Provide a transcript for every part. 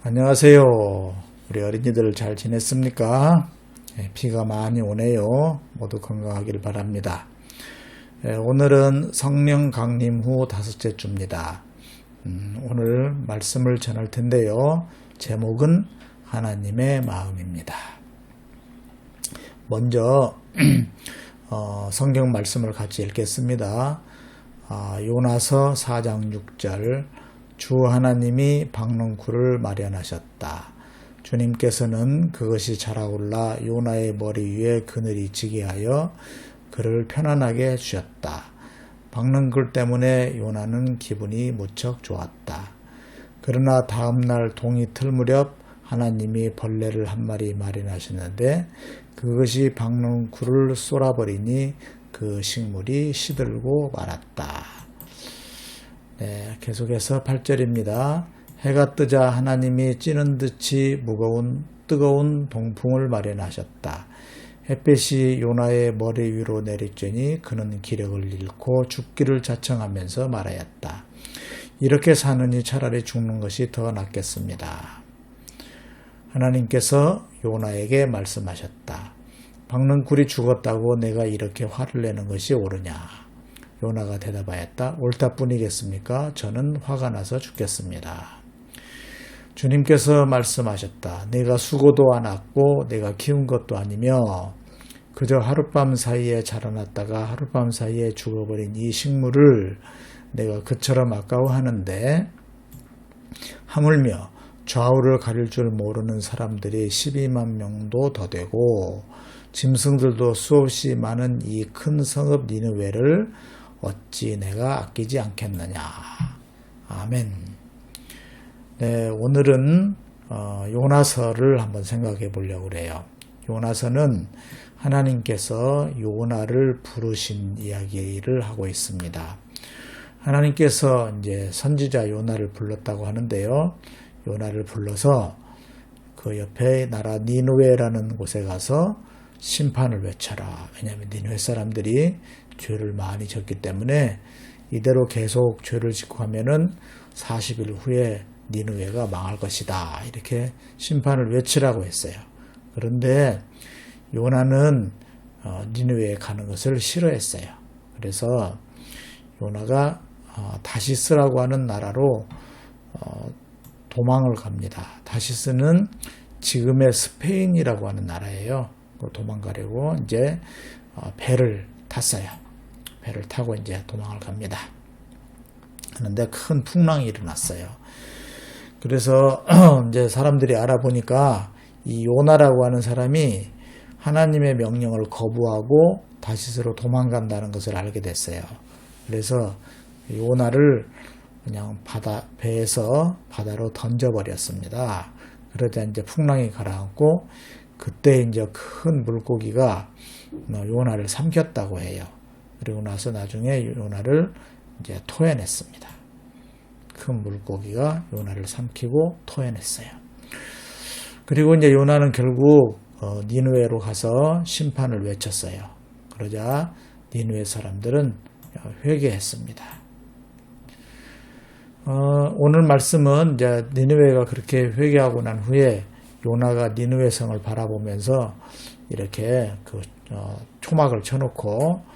안녕하세요. 우리 어린이들 잘 지냈습니까? 비가 많이 오네요. 모두 건강하길 바랍니다. 오늘은 성령 강림 후 5째 주입니다. 오늘 말씀을 전할 텐데요. 제목은 하나님의 마음입니다. 먼저 성경 말씀을 같이 읽겠습니다. 요나서 4장 6절 주 하나님이 박농쿨을 마련하셨다. 주님께서는 그것이 자라올라 요나의 머리 위에 그늘이 지게 하여 그를 편안하게 해주셨다. 박농쿨 때문에 요나는 기분이 무척 좋았다. 그러나 다음날 동이 틀 무렵 하나님이 벌레를 한 마리 마련하셨는데 그것이 박농쿨을 쏠아버리니 그 식물이 시들고 말았다. 네, 계속해서 8절입니다. 해가 뜨자 하나님이 찌는 듯이 뜨거운 동풍을 마련하셨다. 햇빛이 요나의 머리 위로 내리쬐니 그는 기력을 잃고 죽기를 자청하면서 말하였다. 이렇게 사느니 차라리 죽는 것이 더 낫겠습니다. 하나님께서 요나에게 말씀하셨다. 박농쿨이 죽었다고 내가 이렇게 화를 내는 것이 옳으냐? 요나가 대답하였다. 옳다뿐이겠습니까? 저는 화가 나서 죽겠습니다. 주님께서 말씀하셨다. 내가 수고도 안 했고 내가 키운 것도 아니며 그저 하룻밤 사이에 자라났다가 하룻밤 사이에 죽어버린 이 식물을 내가 그처럼 아까워하는데 하물며 좌우를 가릴 줄 모르는 사람들이 12만 명도 더 되고 짐승들도 수없이 많은 이 큰 성읍 니느웨를 어찌 내가 아끼지 않겠느냐. 아멘. 네, 오늘은 요나서를 한번 생각해 보려고 그래요. 요나서는 하나님께서 요나를 부르신 이야기를 하고 있습니다. 하나님께서 이제 선지자 요나를 불렀다고 하는데요. 요나를 불러서 그 옆에 나라 니느웨라는 곳에 가서 심판을 외쳐라. 왜냐하면 니느웨 사람들이 죄를 많이 졌기 때문에 이대로 계속 죄를 짓고 하면은 40일 후에 니느웨가 망할 것이다. 이렇게 심판을 외치라고 했어요. 그런데 요나는 니느웨에 가는 것을 싫어했어요. 그래서 요나가 다시스라고 하는 나라로 도망을 갑니다. 다시스는 지금의 스페인이라고 하는 나라예요. 도망가려고 이제 배를 탔어요. 배를 타고 이제 도망을 갑니다. 그런데 큰 풍랑이 일어났어요. 그래서 이제 사람들이 알아보니까 이 요나라고 하는 사람이 하나님의 명령을 거부하고 다시스로 도망간다는 것을 알게 됐어요. 그래서 요나를 그냥 배에서 바다로 던져버렸습니다. 그러자 이제 풍랑이 가라앉고 그때 이제 큰 물고기가 요나를 삼켰다고 해요. 그리고 나서 나중에 요나를 이제 토해냈습니다. 큰 물고기가 요나를 삼키고 토해냈어요. 그리고 이제 요나는 결국 니느웨로 가서 심판을 외쳤어요. 그러자 니느웨 사람들은 회개했습니다. 오늘 말씀은 이제 니느웨가 그렇게 회개하고 난 후에 요나가 니느웨 성을 바라보면서 이렇게 초막을 쳐놓고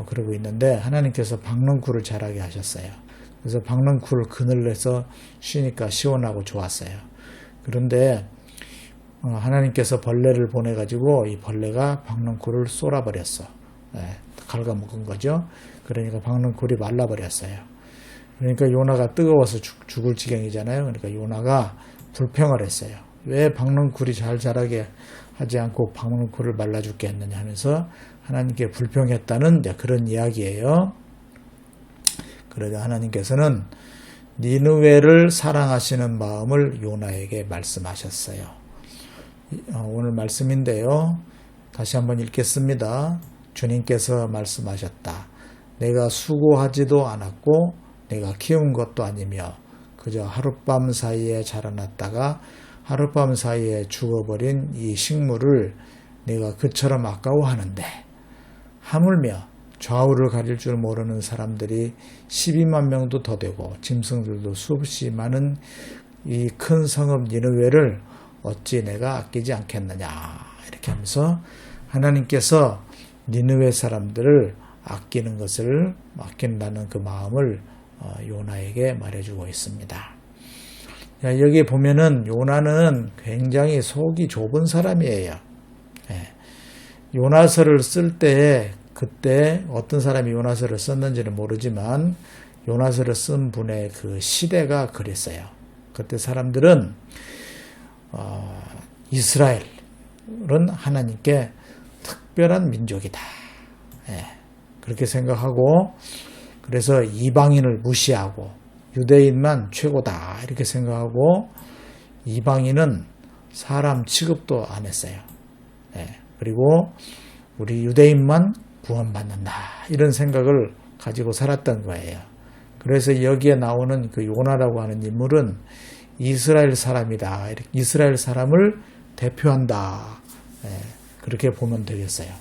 그러고 있는데 하나님께서 박농쿨을 자라게 하셨어요. 그래서 박농쿨 그늘에서 쉬니까 시원하고 좋았어요. 그런데 하나님께서 벌레를 보내가지고 이 벌레가 박농쿨을 쏠아버렸어. 갉아먹은 거죠. 그러니까 박농쿨이 말라버렸어요. 그러니까 요나가 뜨거워서 죽을 지경이잖아요. 그러니까 요나가 불평을 했어요. 왜 박농쿨이 잘 자라게 하지 않고 박농쿨을 말라 죽게 했느냐 하면서 하나님께 불평했다는 그런 이야기예요. 그러자 하나님께서는 니느웨를 사랑하시는 마음을 요나에게 말씀하셨어요. 오늘 말씀인데요. 다시 한번 읽겠습니다. 주님께서 말씀하셨다. 내가 수고하지도 않았고 내가 키운 것도 아니며 그저 하룻밤 사이에 자라났다가 하룻밤 사이에 죽어버린 이 식물을 내가 그처럼 아까워하는데 하물며 좌우를 가릴 줄 모르는 사람들이 12만 명도 더 되고 짐승들도 수없이 많은 이 큰 성읍 니느웨를 어찌 내가 아끼지 않겠느냐 이렇게 하면서 하나님께서 니느웨 사람들을 아낀다는 그 마음을 요나에게 말해주고 있습니다. 여기 보면은 요나는 굉장히 속이 좁은 사람이에요. 요나서를 쓸 때 그때 어떤 사람이 요나서를 썼는지는 모르지만 요나서를 쓴 분의 그 시대가 그랬어요. 그때 사람들은 이스라엘은 하나님께 특별한 민족이다. 그렇게 생각하고 그래서 이방인을 무시하고 유대인만 최고다 이렇게 생각하고 이방인은 사람 취급도 안 했어요. 그리고 우리 유대인만 구원받는다 이런 생각을 가지고 살았던 거예요. 그래서 여기에 나오는 그 요나라고 하는 인물은 이스라엘 사람이다. 이스라엘 사람을 대표한다. 그렇게 보면 되겠어요.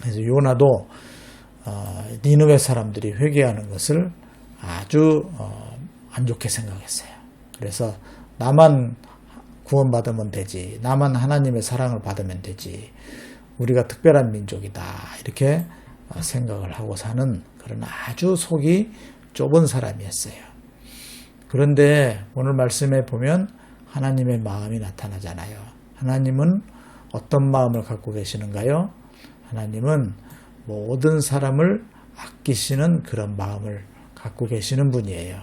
그래서 요나도 니느웨 사람들이 회개하는 것을 아주 안 좋게 생각했어요. 그래서 나만 구원받으면 되지. 나만 하나님의 사랑을 받으면 되지. 우리가 특별한 민족이다. 이렇게 생각을 하고 사는 그런 아주 속이 좁은 사람이었어요. 그런데 오늘 말씀에 보면 하나님의 마음이 나타나잖아요. 하나님은 어떤 마음을 갖고 계시는가요? 하나님은 모든 사람을 아끼시는 그런 마음을 갖고 계시는 분이에요.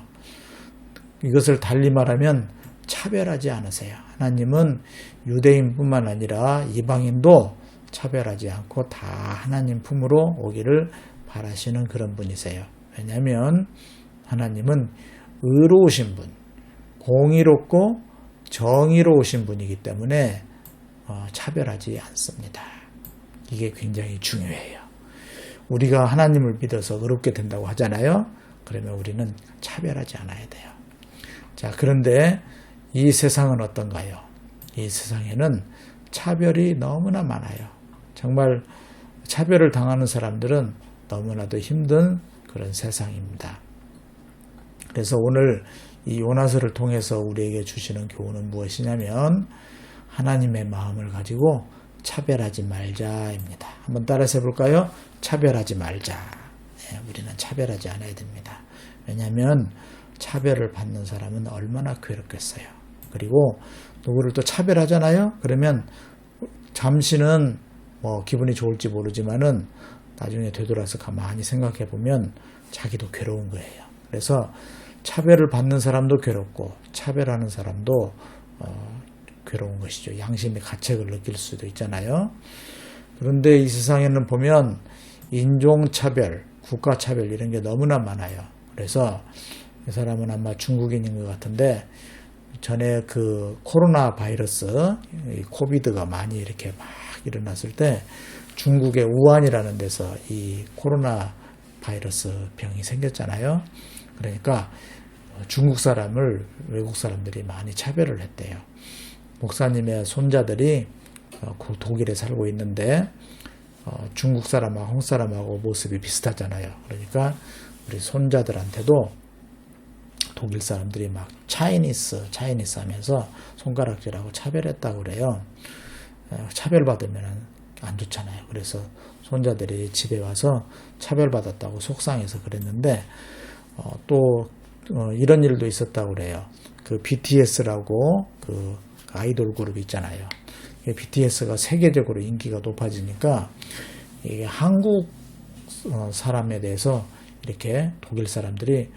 이것을 달리 말하면 차별하지 않으세요. 하나님은 유대인뿐만 아니라 이방인도 차별하지 않고 다 하나님 품으로 오기를 바라시는 그런 분이세요. 왜냐하면 하나님은 의로우신 분, 공의롭고 정의로우신 분이기 때문에 차별하지 않습니다. 이게 굉장히 중요해요. 우리가 하나님을 믿어서 의롭게 된다고 하잖아요. 그러면 우리는 차별하지 않아야 돼요. 자, 그런데 이 세상은 어떤가요? 이 세상에는 차별이 너무나 많아요. 정말 차별을 당하는 사람들은 너무나도 힘든 그런 세상입니다. 그래서 오늘 이 요나서를 통해서 우리에게 주시는 교훈은 무엇이냐면 하나님의 마음을 가지고 차별하지 말자입니다. 한번 따라서 해볼까요? 차별하지 말자. 우리는 차별하지 않아야 됩니다. 왜냐하면 차별을 받는 사람은 얼마나 괴롭겠어요. 그리고 누구를 또 차별하잖아요. 그러면 잠시는 기분이 좋을지 모르지만은 나중에 되돌아서 가만히 생각해 보면 자기도 괴로운 거예요. 그래서 차별을 받는 사람도 괴롭고 차별하는 사람도 괴로운 것이죠. 양심의 가책을 느낄 수도 있잖아요. 그런데 이 세상에는 보면 인종차별, 국가차별 이런 게 너무나 많아요. 그래서 이 사람은 아마 중국인인 것 같은데 전에 그 코로나 바이러스, 코비드가 많이 이렇게 막 일어났을 때 중국의 우한이라는 데서 이 코로나 바이러스 병이 생겼잖아요. 그러니까 중국 사람을 외국 사람들이 많이 차별을 했대요. 목사님의 손자들이 독일에 살고 있는데 중국 사람하고 한국 사람하고 모습이 비슷하잖아요. 그러니까 우리 손자들한테도 독일 사람들이 막 차이니스 하면서 손가락질하고 차별했다고 그래요. 차별받으면 안 좋잖아요. 그래서 손자들이 집에 와서 차별받았다고 속상해서 그랬는데 또 이런 일도 있었다고 그래요. 그 BTS라고 그 아이돌 그룹 있잖아요. BTS가 세계적으로 인기가 높아지니까 이게 한국 사람에 대해서 이렇게 독일 사람들이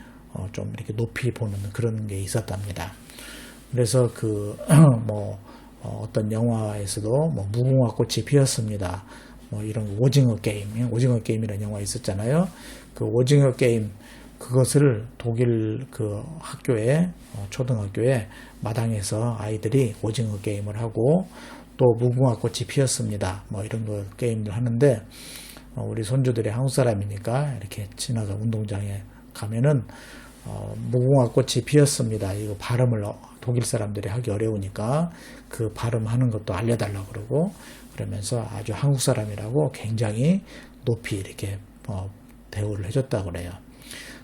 좀 이렇게 높이 보는 그런 게 있었답니다. 그래서 어떤 영화에서도 무궁화 꽃이 피었습니다. 이런 오징어 게임이라는 영화 있었잖아요. 그 오징어 게임 그것을 독일 그 학교에 초등학교에 마당에서 아이들이 오징어 게임을 하고 또 무궁화 꽃이 피었습니다. 이런 거 게임들 하는데 우리 손주들이 한국 사람이니까 이렇게 지나가 운동장에 가면은 무궁화 꽃이 피었습니다. 이거 발음을 독일 사람들이 하기 어려우니까 그 발음하는 것도 알려달라고 그러고 그러면서 아주 한국 사람이라고 굉장히 높이 이렇게 대우를 해줬다고 그래요.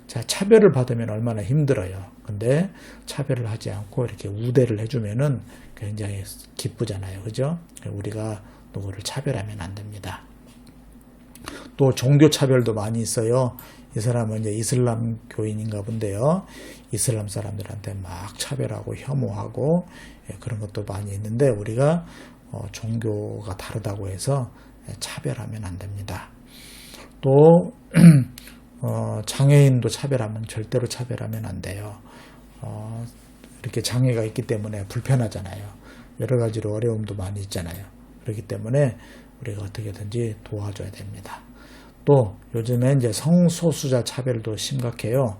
자, 차별을 받으면 얼마나 힘들어요. 근데 차별을 하지 않고 이렇게 우대를 해주면은 굉장히 기쁘잖아요. 그죠? 우리가 누구를 차별하면 안 됩니다. 또 종교 차별도 많이 있어요. 이 사람은 이제 이슬람 교인인가 본데요. 이슬람 사람들한테 막 차별하고 혐오하고 그런 것도 많이 있는데 우리가 종교가 다르다고 해서 차별하면 안 됩니다. 또 장애인도 차별하면 절대로 차별하면 안 돼요. 이렇게 장애가 있기 때문에 불편하잖아요. 여러 가지로 어려움도 많이 있잖아요. 그렇기 때문에 우리가 어떻게든지 도와줘야 됩니다. 또 요즘에 이제 성소수자 차별도 심각해요.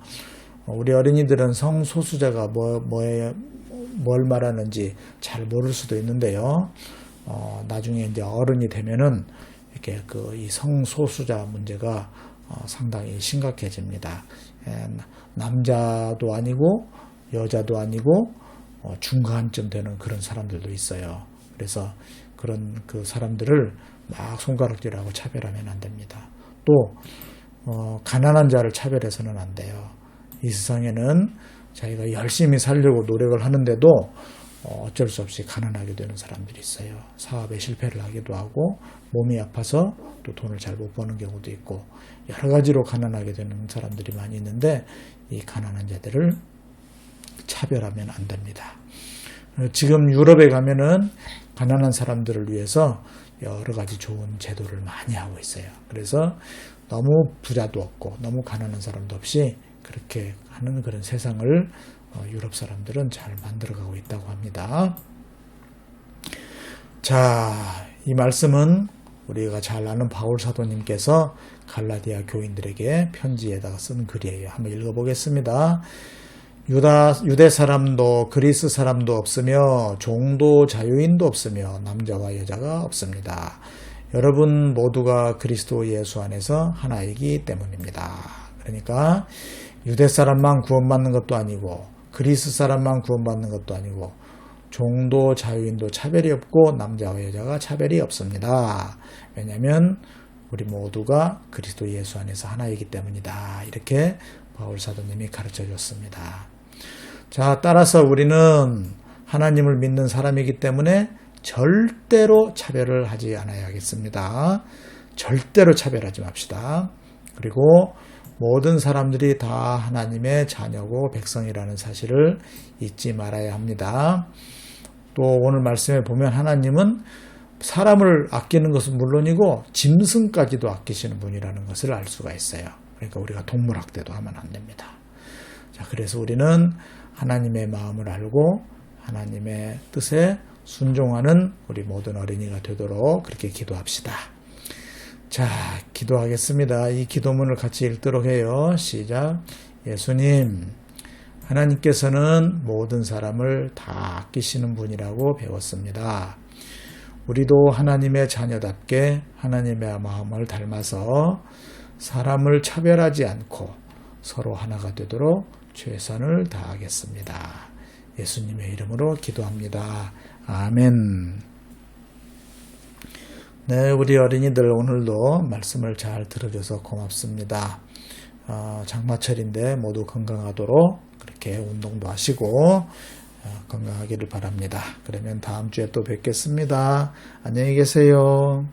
우리 어린이들은 성소수자가 뭘 말하는지 잘 모를 수도 있는데요. 나중에 이제 어른이 되면은 이렇게 이 성소수자 문제가 상당히 심각해집니다. 남자도 아니고 여자도 아니고 중간쯤 되는 그런 사람들도 있어요. 그래서 그런 그 사람들을 막 손가락질하고 차별하면 안 됩니다. 또 가난한 자를 차별해서는 안 돼요. 이 세상에는 자기가 열심히 살려고 노력을 하는데도 어쩔 수 없이 가난하게 되는 사람들이 있어요. 사업에 실패를 하기도 하고 몸이 아파서 또 돈을 잘 못 버는 경우도 있고 여러 가지로 가난하게 되는 사람들이 많이 있는데 이 가난한 자들을 차별하면 안 됩니다. 지금 유럽에 가면은 가난한 사람들을 위해서 여러 가지 좋은 제도를 많이 하고 있어요. 그래서 너무 부자도 없고 너무 가난한 사람도 없이 그렇게 하는 그런 세상을 유럽 사람들은 잘 만들어가고 있다고 합니다. 자, 이 말씀은 우리가 잘 아는 바울 사도님께서 갈라디아 교인들에게 편지에다가 쓴 글이에요. 한번 읽어보겠습니다. 유대 사람도 그리스 사람도 없으며 종도 자유인도 없으며 남자와 여자가 없습니다. 여러분 모두가 그리스도 예수 안에서 하나이기 때문입니다. 그러니까 유대 사람만 구원받는 것도 아니고 그리스 사람만 구원받는 것도 아니고 종도 자유인도 차별이 없고 남자와 여자가 차별이 없습니다. 왜냐하면 우리 모두가 그리스도 예수 안에서 하나이기 때문이다. 이렇게 바울 사도님이 가르쳐 줬습니다. 자, 따라서 우리는 하나님을 믿는 사람이기 때문에 절대로 차별을 하지 않아야겠습니다. 절대로 차별하지 맙시다. 그리고 모든 사람들이 다 하나님의 자녀고 백성이라는 사실을 잊지 말아야 합니다. 또 오늘 말씀에 보면 하나님은 사람을 아끼는 것은 물론이고 짐승까지도 아끼시는 분이라는 것을 알 수가 있어요. 그러니까 우리가 동물학대도 하면 안 됩니다. 자, 그래서 우리는 하나님의 마음을 알고 하나님의 뜻에 순종하는 우리 모든 어린이가 되도록 그렇게 기도합시다. 자, 기도하겠습니다. 이 기도문을 같이 읽도록 해요. 시작. 예수님, 하나님께서는 모든 사람을 다 아끼시는 분이라고 배웠습니다. 우리도 하나님의 자녀답게 하나님의 마음을 닮아서 사람을 차별하지 않고 서로 하나가 되도록 최선을 다하겠습니다. 예수님의 이름으로 기도합니다. 아멘. 네, 우리 어린이들 오늘도 말씀을 잘 들어줘서 고맙습니다. 장마철인데 모두 건강하도록 그렇게 운동도 하시고 건강하기를 바랍니다. 그러면 다음 주에 또 뵙겠습니다. 안녕히 계세요.